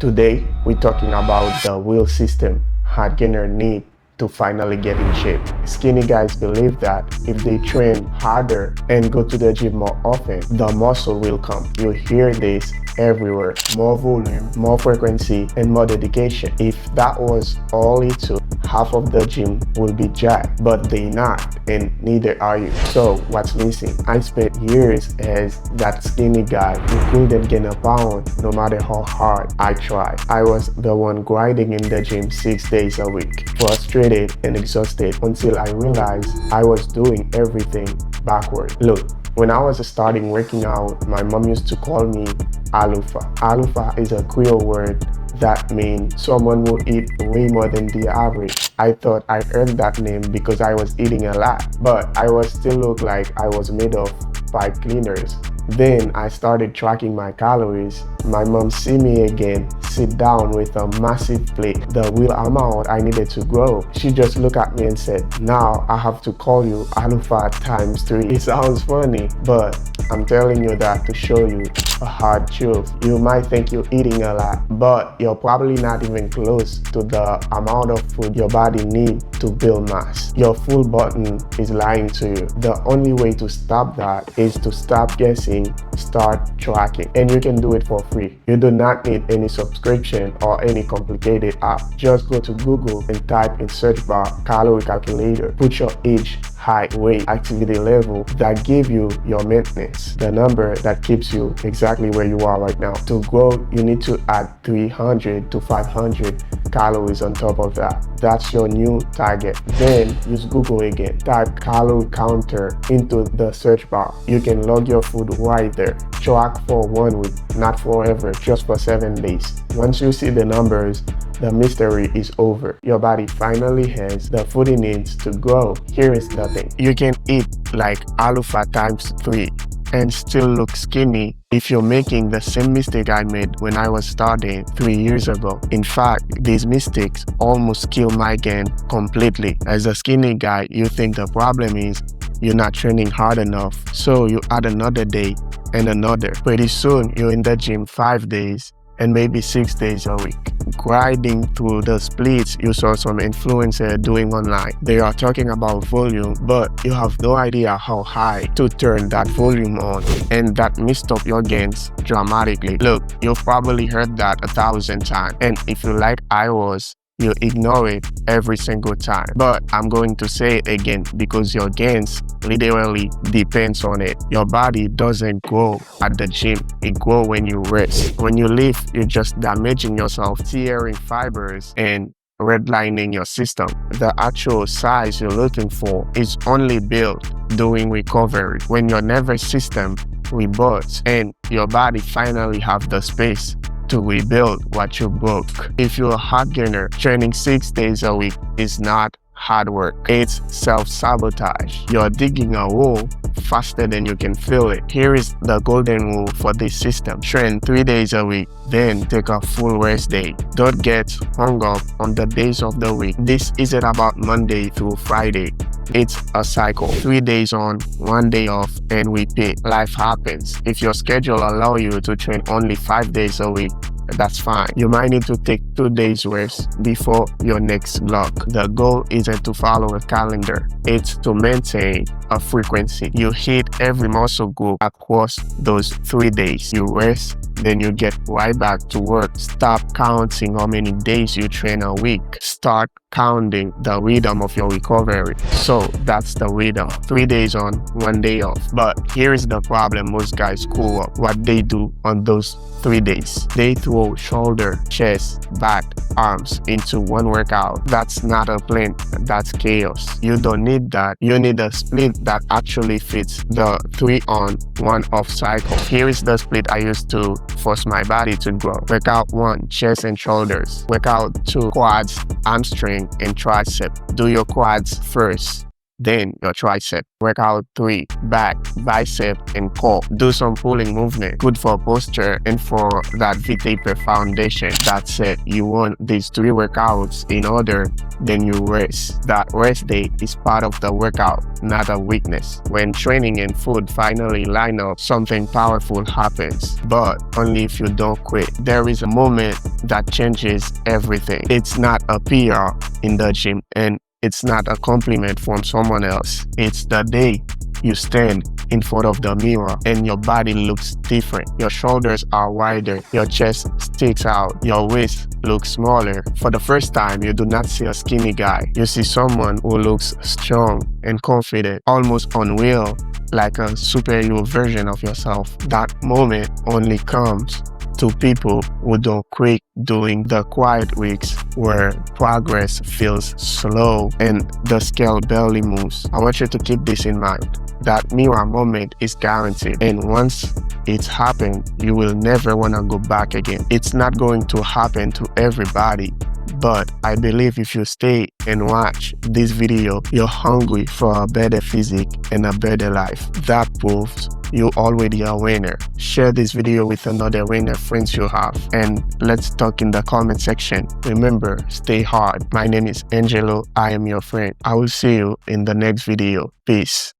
Today, we're talking about the wheel system hard gainer need to finally get in shape. Skinny guys believe that if they train harder and go to the gym more often, the muscle will come. You hear this everywhere. More volume, more frequency, and more dedication. If that was all it took, half of the gym will be jacked, but they not, and neither are you. So what's missing? I spent years as that skinny guy who couldn't gain a pound no matter how hard I tried. I was the one grinding in the gym 6 days a week, frustrated and exhausted until I realized I was doing everything backward. Look, when I was starting working out, my mom used to call me Alufa. Alufa is a Creole word that means someone who eat way more than the average. I thought I earned that name because I was eating a lot, but I was still look like I was made of pipe cleaners. Then I started tracking my calories. My mom see me again, sit down with a massive plate, the real amount I needed to grow. She just looked at me and said, "Now I have to call you Alufa times 3. It sounds funny, but I'm telling you that to show you a hard truth. You might think you're eating a lot, but you're probably not even close to the amount of food your body needs to build mass. Your full button is lying to you. The only way to stop that is to stop guessing, start tracking, and you can do it for free. You do not need any subscription or any complicated app. Just go to Google and type in search bar calorie calculator. Put your age, height, weight, activity level that give you your maintenance, the number that keeps you exactly where you are right now. To grow, you need to add 300 to 500 calories on top of that. That's your new target. Then use Google again. Type calorie counter into the search bar. You can log your food right there. Track for 1 week, not forever, just for 7 days. Once you see the numbers, the mystery is over. Your body finally has the food it needs to grow. Here is the thing. You can eat like Alufa times 3 and still look skinny if you're making the same mistake I made when I was starting 3 years ago. In fact, these mistakes almost kill my gain completely. As a skinny guy, you think the problem is you're not training hard enough, so you add another day and another. Pretty soon, you're in the gym 5 days and maybe 6 days a week, grinding through the splits you saw some influencer doing online. They are talking about volume, but you have no idea how high to turn that volume on, and that messed up your gains dramatically. Look, you've probably heard that 1,000 times, and if you like I was, you ignore it every single time. But I'm going to say it again because your gains literally depends on it. Your body doesn't grow at the gym, it grows when you rest. When you lift, you're just damaging yourself, tearing fibers and redlining your system. The actual size you're looking for is only built during recovery, when your nervous system reboots and your body finally have the space to rebuild what you broke. If you're a hard gainer, training 6 days a week is not hard work. It's self-sabotage. You're digging a hole faster than you can fill it. Here is the golden rule for this system. Train 3 days a week, then take a full rest day. Don't get hung up on the days of the week. This isn't about Monday through Friday. It's a cycle. 3 days on, 1 day off, and repeat. Life happens. If your schedule allows you to train only 5 days a week, that's fine. You might need to take 2 days rest before your next block. The goal isn't to follow a calendar. It's to maintain a frequency. You hit every muscle group across those 3 days. You rest, then you get right back to work. Stop counting how many days you train a week. Start counting the rhythm of your recovery. So that's the rhythm. 3 days on, 1 day off. But here is the problem most guys screw up. What they do on those 3 days. They throw shoulder, chest, back, arms into one workout. That's not a plan. That's chaos. You don't need that. You need a split that actually fits the 3 on, 1 off cycle. Here is the split I used to force my body to grow. Workout 1, chest and shoulders. Workout 2, quads, hamstring, and tricep. Do your quads first. then your tricep. Workout 3, back, bicep, and core. Do some pulling movement, good for posture and for that V-taper foundation. That's it. You want these 3 workouts in order, then you rest. That rest day is part of the workout, not a weakness. When training and food finally line up, something powerful happens, but only if you don't quit. There is a moment that changes everything. It's not a PR in the gym, and it's not a compliment from someone else. It's the day you stand in front of the mirror and your body looks different. Your shoulders are wider, your chest sticks out, your waist looks smaller. For the first time, you do not see a skinny guy. You see someone who looks strong and confident, almost unreal, like a superhero version of yourself. That moment only comes to people who don't quit during the quiet weeks where progress feels slow and the scale barely moves. I want you to keep this in mind. That mirror moment is guaranteed, and once it's happened, you will never want to go back again. It's not going to happen to everybody, but I believe if you stay and watch this video, you're hungry for a better physique and a better life. That proves you're already a winner. Share this video with another winner friends you have, and let's talk in the comment section. Remember, stay hard. My name is Angelo. I am your friend. I will see you in the next video. Peace.